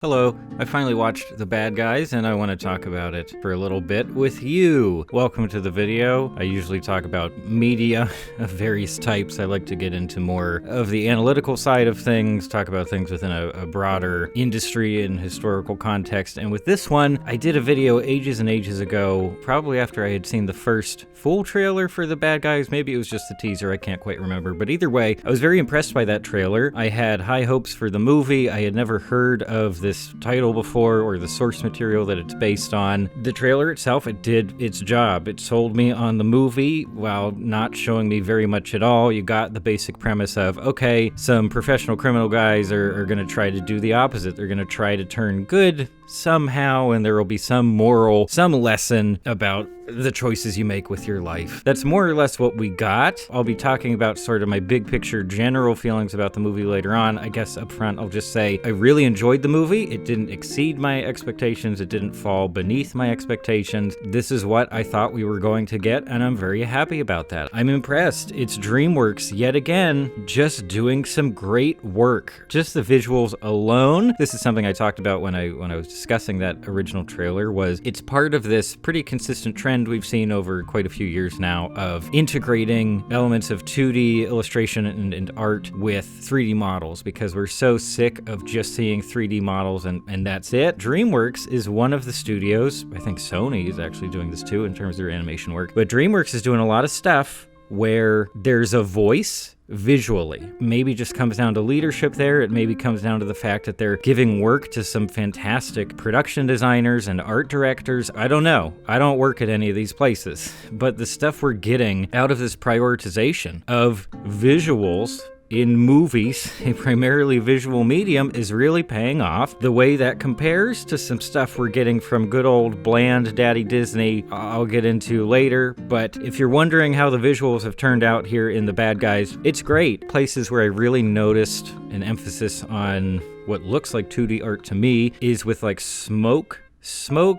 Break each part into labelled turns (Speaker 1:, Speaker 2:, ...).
Speaker 1: Hello, I finally watched The Bad Guys and I want to talk about it for a little bit with you. Welcome to the video. I usually talk about media of various types. I like to get into more of the analytical side of things, talk about things within a broader industry and historical context. And with this one, I did a video ages and ages ago, probably after I had seen the first full trailer for The Bad Guys. Maybe it was just the teaser, I can't quite remember. But either way, I was very impressed by that trailer. I had high hopes for the movie. I had never heard of this title before or the source material that it's based on. The trailer itself, it did its job. It sold me on the movie while not showing me very much at all. You got the basic premise of, okay, some professional criminal guys are going to try to do the opposite. They're going to try to turn good somehow, and there will be some moral, some lesson about the choices you make with your life. That's more or less what we got. I'll be talking about sort of my big picture general feelings about the movie later on. I guess up front I'll just say I really enjoyed the movie. It didn't exceed my expectations. It didn't fall beneath my expectations. This is what I thought we were going to get, and I'm very happy about that. I'm impressed. It's DreamWorks yet again, just doing some great work. Just the visuals alone. This is something I talked about when I was discussing that original trailer, was it's part of this pretty consistent trend we've seen over quite a few years now of integrating elements of 2D illustration and art with 3D models, because we're so sick of just seeing 3D models and that's it. DreamWorks is one of the studios, I think Sony is actually doing this too in terms of their animation work, but DreamWorks is doing a lot of stuff where there's a voice visually. Maybe just comes down to leadership there. It maybe comes down to the fact that they're giving work to some fantastic production designers and art directors. I don't know. I don't work at any of these places. But the stuff we're getting out of this prioritization of visuals in movies, a primarily visual medium, is really paying off. The way that compares to some stuff we're getting from good old bland Daddy Disney, I'll get into later. But if you're wondering how the visuals have turned out here in The Bad Guys, it's great. Places where I really noticed an emphasis on what looks like 2D art to me is with like smoke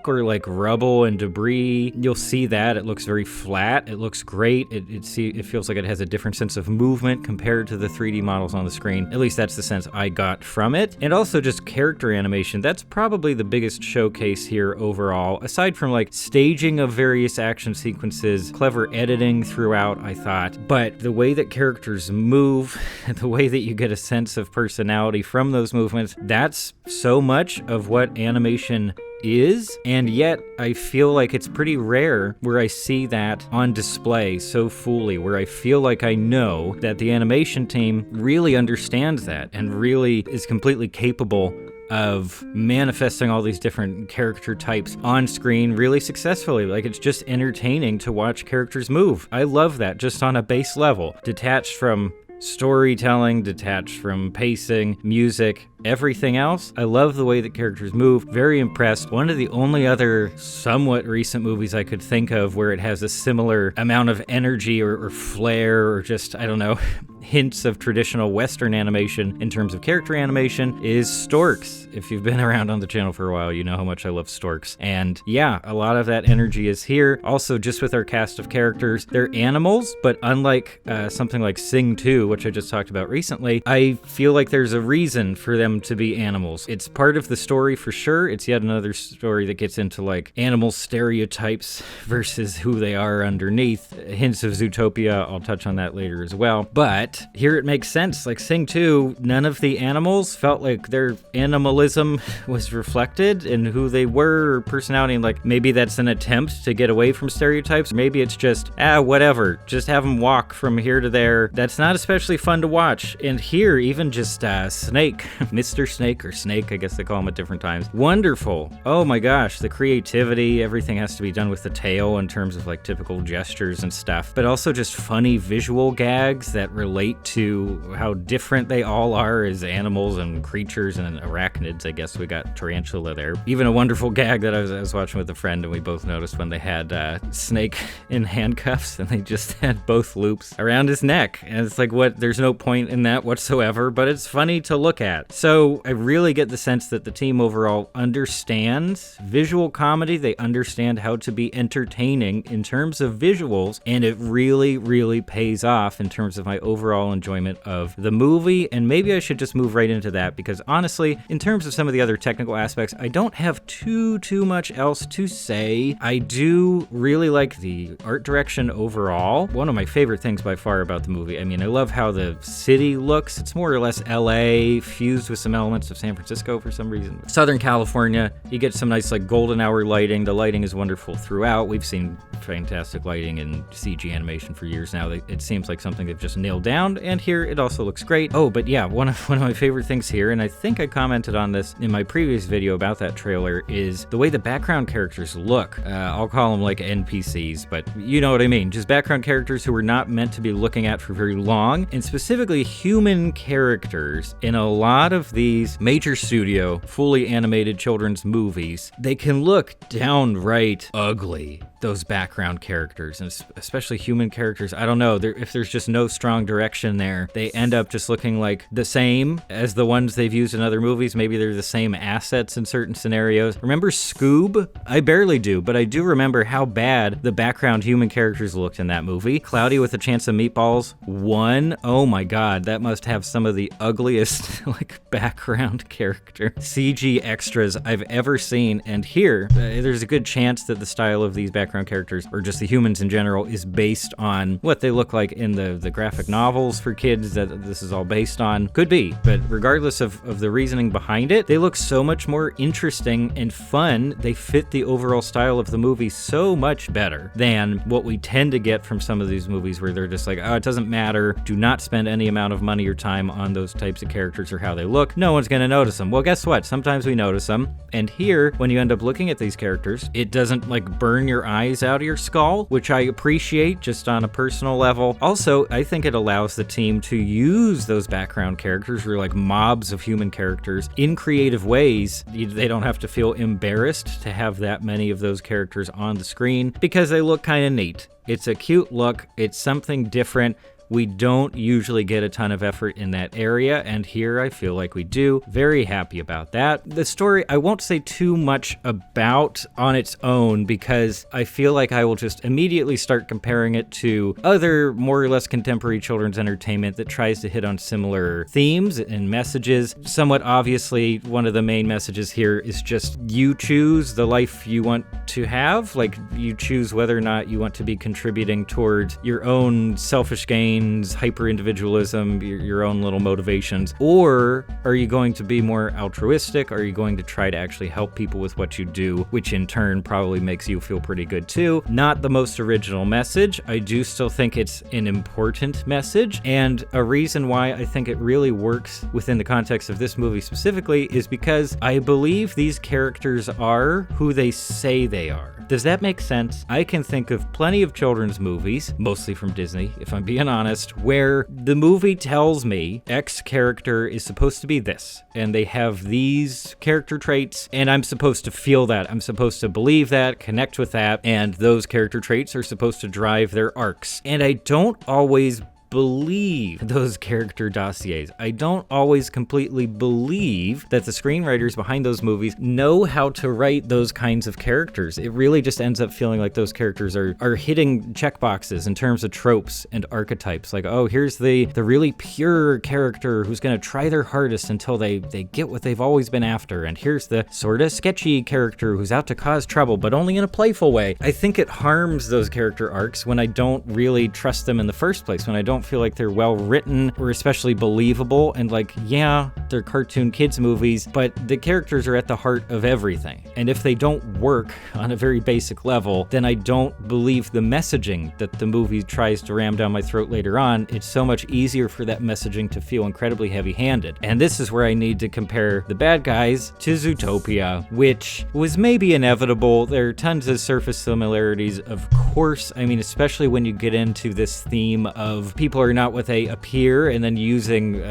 Speaker 1: or like rubble and debris. You'll see that it looks very flat. It looks great. It feels like it has a different sense of movement compared to the 3D models on the screen. At least that's the sense I got from it. And also just character animation. That's probably the biggest showcase here overall, aside from like staging of various action sequences, clever editing throughout, I thought. But the way that characters move, the way that you get a sense of personality from those movements, that's so much of what animation is, and yet I feel like it's pretty rare where I see that on display so fully, where I feel like I know that the animation team really understands that and really is completely capable of manifesting all these different character types on screen really successfully. Like, it's just entertaining to watch characters move. I love that just on a base level, detached from storytelling, detached from pacing, music, everything else. I love the way that characters move. Very impressed. One of the only other somewhat recent movies I could think of where it has a similar amount of energy or flair or just, I don't know, hints of traditional Western animation in terms of character animation is Storks. If you've been around on the channel for a while, you know how much I love Storks. And yeah, a lot of that energy is here. Also, just with our cast of characters, they're animals, but unlike something like Sing 2, which I just talked about recently, I feel like there's a reason for them to be animals. It's part of the story for sure. It's yet another story that gets into like animal stereotypes versus who they are underneath. Hints of Zootopia, I'll touch on that later as well. But here it makes sense. Like Sing 2, none of the animals felt like their animalism was reflected in who they were or personality. And like maybe that's an attempt to get away from stereotypes. Maybe it's just, whatever. Just have them walk from here to there. That's not especially fun to watch. And here, even just Snake, Mr. Snake or Snake, I guess they call him at different times. Wonderful. Oh my gosh, the creativity, everything has to be done with the tail in terms of like typical gestures and stuff, but also just funny visual gags that relate to how different they all are as animals and creatures and arachnids. I guess we got tarantula there. Even a wonderful gag that I was watching with a friend and we both noticed when they had Snake in handcuffs and they just had both loops around his neck. And it's like, what? There's no point in that whatsoever, but it's funny to look at. So Also, I really get the sense that the team overall understands visual comedy. They understand how to be entertaining in terms of visuals, and it really, really pays off in terms of my overall enjoyment of the movie. And maybe I should just move right into that, because honestly, in terms of some of the other technical aspects, I don't have too much else to say. I do really like the art direction overall. One of my favorite things by far about the movie. I mean, I love how the city looks. It's more or less LA fused with some elements of San Francisco for some reason. Southern California, you get some nice like golden hour lighting. The lighting is wonderful throughout. We've seen fantastic lighting in CG animation for years now. It seems like something they've just nailed down, and here it also looks great. Oh, but yeah, one of my favorite things here, and I think I commented on this in my previous video about that trailer, is the way the background characters look. I'll call them like NPCs, but you know what I mean. Just background characters who we're not meant to be looking at for very long, and specifically human characters. In a lot of these major studio, fully animated children's movies, they can look downright ugly, those background characters, and especially human characters. I don't know, if there's just no strong direction there, they end up just looking like the same as the ones they've used in other movies. Maybe they're the same assets in certain scenarios. Remember Scoob? I barely do, but I do remember how bad the background human characters looked in that movie. Cloudy with a Chance of Meatballs 1. Oh my god, that must have some of the ugliest like background character CG extras I've ever seen. And here, there's a good chance that the style of these background characters, or just the humans in general, is based on what they look like in the graphic novels for kids that this is all based on. Could be, but regardless of the reasoning behind it, they look so much more interesting and fun. They fit the overall style of the movie so much better than what we tend to get from some of these movies where they're just like, oh, it doesn't matter. Do not spend any amount of money or time on those types of characters or how they look. No one's gonna notice them. Well, guess what? Sometimes we notice them. And here, when you end up looking at these characters, it doesn't like burn your eyes out of your skull, which I appreciate just on a personal level. Also, I think it allows the team to use those background characters, or like mobs of human characters, in creative ways. They don't have to feel embarrassed to have that many of those characters on the screen, because they look kind of neat. It's a cute look. It's something different. We don't usually get a ton of effort in that area, and here I feel like we do. Very happy about that. The story, I won't say too much about on its own, because I feel like I will just immediately start comparing it to other more or less contemporary children's entertainment that tries to hit on similar themes and messages. Somewhat obviously, one of the main messages here is just you choose the life you want to have. Like, you choose whether or not you want to be contributing towards your own selfish gain, hyper-individualism, your own little motivations, or are you going to be more altruistic? Are you going to try to actually help people with what you do, which in turn probably makes you feel pretty good too? Not the most original message. I do still think it's an important message, and a reason why I think it really works within the context of this movie specifically is because I believe these characters are who they say they are. Does that make sense? I can think of plenty of children's movies, mostly from Disney, if I'm being honest, where the movie tells me X character is supposed to be this, and they have these character traits, and I'm supposed to feel that. I'm supposed to believe that, connect with that, and those character traits are supposed to drive their arcs. And I don't always believe those character dossiers. I don't always completely believe that the screenwriters behind those movies know how to write those kinds of characters. It really just ends up feeling like those characters are hitting checkboxes in terms of tropes and archetypes. Like, oh, here's the really pure character who's going to try their hardest until they get what they've always been after. And here's the sort of sketchy character who's out to cause trouble, but only in a playful way. I think it harms those character arcs when I don't really trust them in the first place, when I don't feel like they're well written or especially believable. And like, yeah, they're cartoon kids movies, but the characters are at the heart of everything. And if they don't work on a very basic level, then I don't believe the messaging that the movie tries to ram down my throat later on. It's so much easier for that messaging to feel incredibly heavy-handed. And this is where I need to compare The Bad Guys to Zootopia, which was maybe inevitable. There are tons of surface similarities, of course. I mean, especially when you get into this theme of people are not what they appear, and then using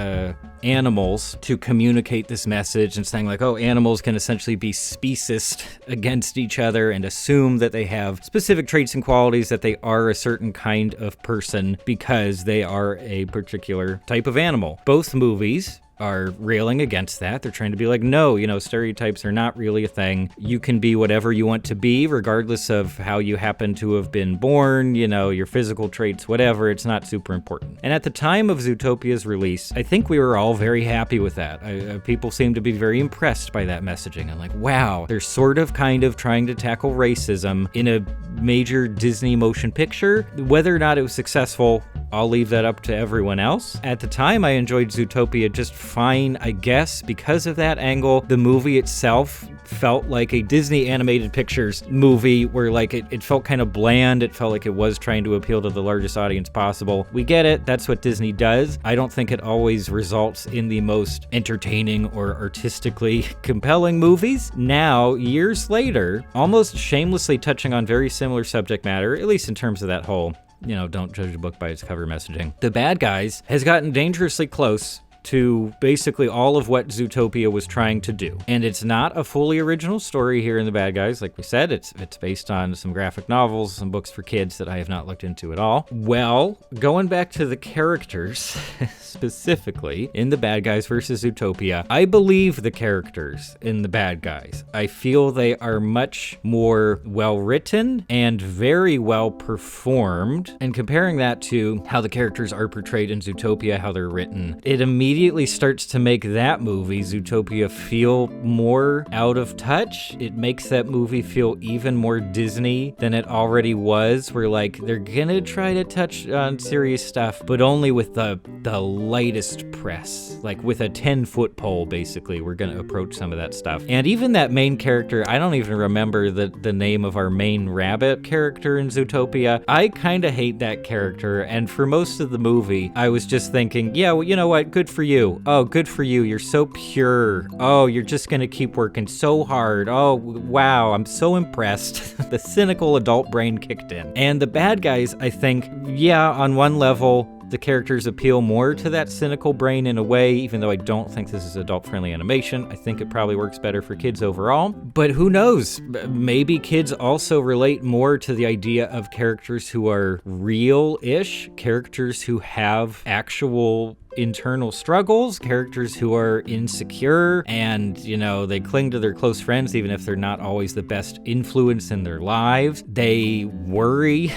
Speaker 1: animals to communicate this message and saying like, oh, animals can essentially be speciesist against each other and assume that they have specific traits and qualities, that they are a certain kind of person because they are a particular type of animal. Both movies are railing against that. They're trying to be like, no, stereotypes are not really a thing. You can be whatever you want to be, regardless of how you happen to have been born, your physical traits, whatever. It's not super important. And at the time of Zootopia's release, I think we were all very happy with that. People seemed to be very impressed by that messaging. I'm like, wow, they're sort of kind of trying to tackle racism in a major Disney motion picture. Whether or not it was successful, I'll leave that up to everyone else. At the time, I enjoyed Zootopia just fine, I guess, because of that angle. The movie itself felt like a Disney animated pictures movie where like it felt kind of bland. It felt like it was trying to appeal to the largest audience possible. We get it. That's what Disney does. I don't think it always results in the most entertaining or artistically compelling movies. Now, years later, almost shamelessly touching on very similar subject matter, at least in terms of that whole don't judge a book by its cover messaging. The Bad Guys has gotten dangerously close to basically all of what Zootopia was trying to do. And it's not a fully original story here in The Bad Guys. Like we said, it's based on some graphic novels, some books for kids that I have not looked into at all. Well, going back to the characters, specifically in The Bad Guys versus Zootopia, I believe the characters in The Bad Guys. I feel they are much more well-written and very well performed. And comparing that to how the characters are portrayed in Zootopia, how they're written, it immediately starts to make that movie, Zootopia, feel more out of touch. It makes that movie feel even more Disney than it already was, where like they're gonna try to touch on serious stuff, but only with the lightest press, like with a 10-foot pole, basically. We're gonna approach some of that stuff. And even that main character, I don't even remember the name of our main rabbit character in Zootopia. I kind of hate that character, and for most of the movie, I was just thinking, yeah, well, you know what, good for you. Oh, good for you. You're so pure. Oh, you're just gonna keep working so hard. Oh, wow, I'm so impressed. The cynical adult brain kicked in. And The Bad Guys, I think, yeah, on one level, the characters appeal more to that cynical brain in a way, even though I don't think this is adult-friendly animation. I think it probably works better for kids overall. But who knows? Maybe kids also relate more to the idea of characters who are real-ish, characters who have actual internal struggles, characters who are insecure and, they cling to their close friends even if they're not always the best influence in their lives. They worry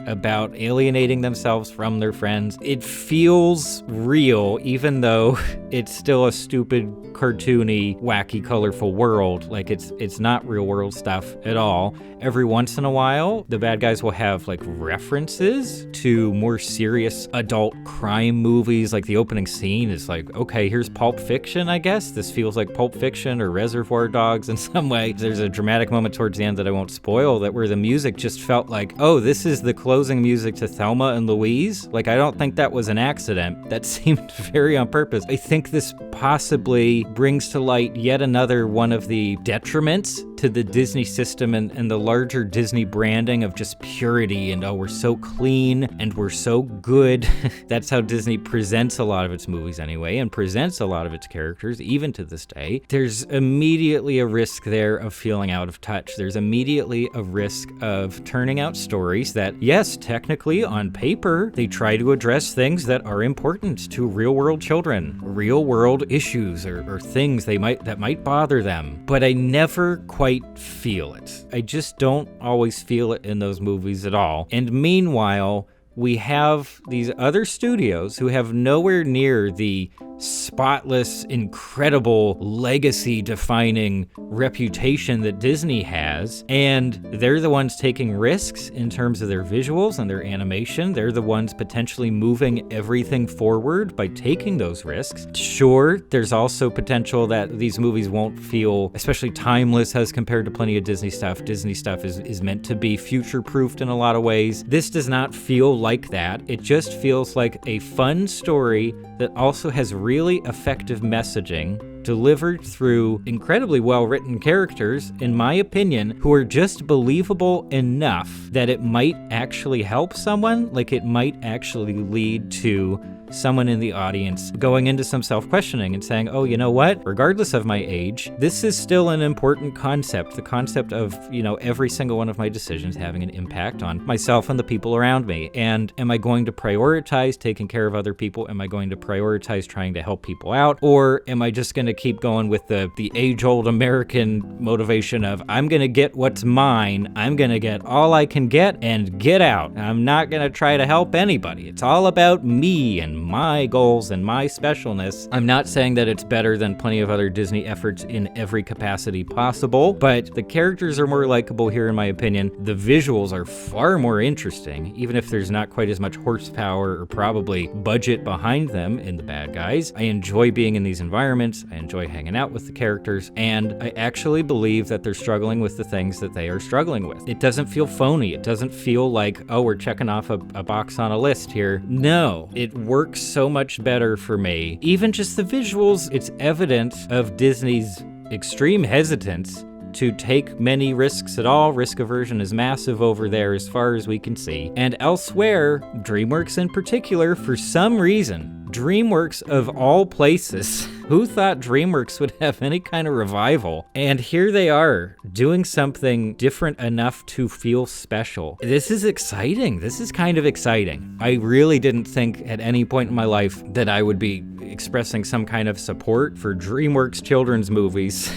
Speaker 1: about alienating themselves from their friends. It feels real, even though it's still a stupid, cartoony, wacky, colorful world. Like it's not real world stuff at all. Every once in a while, The Bad Guys will have like references to more serious adult crime movies. Like the opening scene is like, okay, here's Pulp Fiction, I guess. This feels like Pulp Fiction or Reservoir Dogs in some way. There's a dramatic moment towards the end that I won't spoil, that where the music just felt like, oh, this is the closing music to Thelma and Louise. Like, I don't think that was an accident. That seemed very on purpose. I think this possibly brings to light yet another one of the detriments to the Disney system and the larger Disney branding of just purity and, oh, we're so clean and we're so good. That's how Disney presents a lot of its movies anyway, and presents a lot of its characters, even to this day. There's immediately a risk there of feeling out of touch. There's immediately a risk of turning out stories that, yes, technically on paper, they try to address things that are important to real-world children, real-world issues or things that might bother them. But I never quite feel it. I just don't always feel it in those movies at all. And meanwhile, we have these other studios who have nowhere near the spotless, incredible, legacy-defining reputation that Disney has, and they're the ones taking risks in terms of their visuals and their animation. They're the ones potentially moving everything forward by taking those risks. Sure, there's also potential that these movies won't feel especially timeless as compared to plenty of Disney stuff. Disney stuff is meant to be future-proofed in a lot of ways. This does not feel like that. It just feels like a fun story that also has really effective messaging delivered through incredibly well-written characters, in my opinion, who are just believable enough that it might actually help someone, like it might actually lead to someone in the audience going into some self-questioning and saying, oh, you know what? Regardless of my age, this is still an important concept. The concept of, every single one of my decisions having an impact on myself and the people around me. And am I going to prioritize taking care of other people? Am I going to prioritize trying to help people out? Or am I just going to keep going with the age-old American motivation of, I'm going to get what's mine, I'm going to get all I can get and get out. I'm not going to try to help anybody. It's all about me and my goals and my specialness. I'm not saying that it's better than plenty of other Disney efforts in every capacity possible, but the characters are more likable here in my opinion. The visuals are far more interesting, even if there's not quite as much horsepower or probably budget behind them in the bad guys. I enjoy being in these environments. I enjoy hanging out with the characters, and I actually believe that they're struggling with the things that they are struggling with. It doesn't feel phony. It doesn't feel like, oh, we're checking off a box on a list here. No, it works so much better for me. Even just the visuals, it's evident of Disney's extreme hesitance to take many risks at all. Risk aversion is massive over there as far as we can see. And elsewhere, DreamWorks in particular, for some reason, DreamWorks of all places, who thought DreamWorks would have any kind of revival? And here they are, doing something different enough to feel special. This is exciting. This is kind of exciting. I really didn't think at any point in my life that I would be expressing some kind of support for DreamWorks children's movies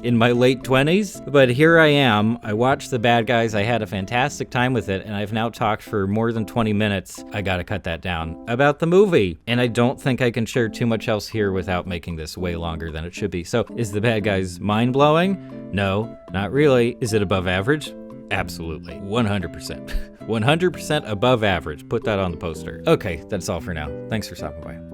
Speaker 1: in my late 20s, but here I am. I watched The Bad Guys. I had a fantastic time with it, and I've now talked for more than 20 minutes. I gotta cut that down about the movie, and I don't think I can share too much else here without making this way longer than it should be. So, is The Bad Guys mind-blowing? No, not really. Is it above average? Absolutely. 100%. 100% above average. Put that on the poster. Okay, that's all for now. Thanks for stopping by.